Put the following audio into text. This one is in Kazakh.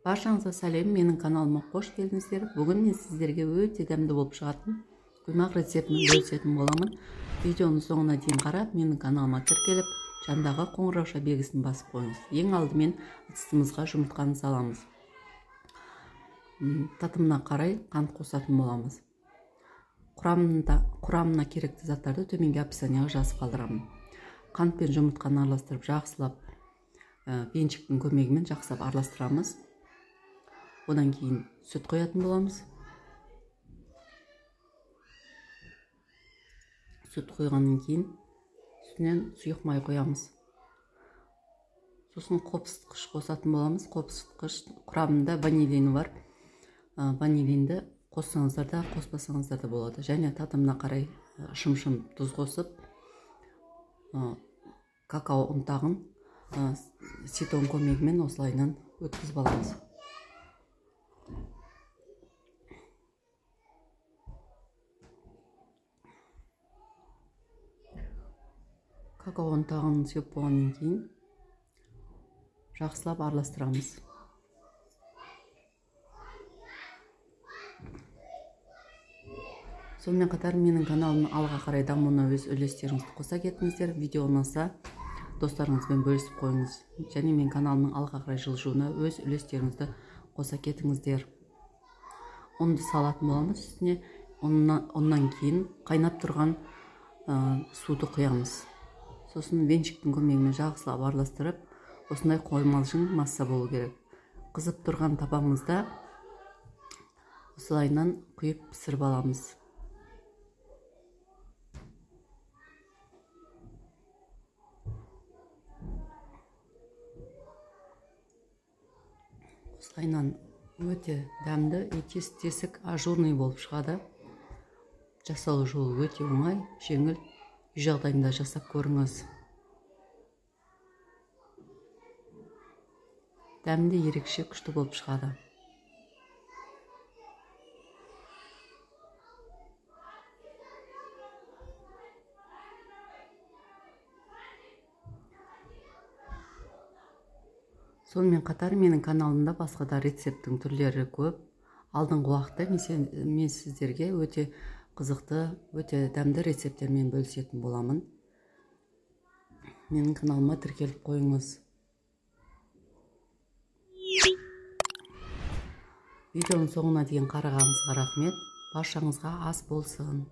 Баршаңызға сәлем, менің каналыма қош келдіңіздер. Бүгін мен сіздерге өте дәмді болып шығатын құймақ рецептін бөлісетін боламын. Видеоның соңына дейін қарап, менің каналыма тіркеліп, жандағы қоңырауша белгісін басып қойыңыз. Ең алдымен ыдысымызға жұмыртқаны саламыз. Татымына қарай қант қосатын боламыз. Құрамына керекті заттарды төменге описанияға жазып қалдырамын. Қант пен жұмыртқаны араластырып, жақсылап венчиктің көмегімен жақсылап араластырамыз. Одан кейін сүт қоятын боламыз. Сүт қойғаннан кейін үстінен сұйық май қоямыз. Сосын қопсытқыш қосатын боламыз. Қопсытқыш құрамында ванилин бар. Ванилинді қоссаңыздар да, қоспасаңыздар да болады. Және татымына қарай шым-шым тұз қосып, какао ұнтағын ситон көмегімен осылайынан өткізіп аламыз. Какао ұнтағын сеуіп болғаннан кейін жақсылап араластырамыз. Сонымен қатар менің каналымның алға қарай дамуына өз үлестеріңізді қоса кетіңіздер. Видео ұнаса достарыңызбен бөлісіп қойыңыз. Және мен каналымның алға қарай жылжуына өз үлестеріңізді қоса кетіңіздер. Ұнды салатын боламыз үстіне. Оннан кейін қайнап тұрған суды құямыз. Сосын венчиктің көмегімен жақсылап араластырып, осындай қоймалжың масса болу керек. Қызып тұрған табамызда осылайынан құйып пісіріп аламыз. Осылайынан өте дәмді, тесік, ажурный болып шығады. Жасау жолы өте оңай, жеңіл. Үй жағдайында жасап көріңіз. Дәмді ерекше күшті болып шығады. Сонымен қатар менің каналымда басқа да рецепттің түрлері көп. Алдыңғы уақытта мен сіздерге өте қызықты, өте дәмді рецепттермен бөлісетін боламын. Менің каналыма тіркеліп қойыңыз. Видеоның соңына дейін қарағаныңызға рахмет. Баршаңызға ас болсын.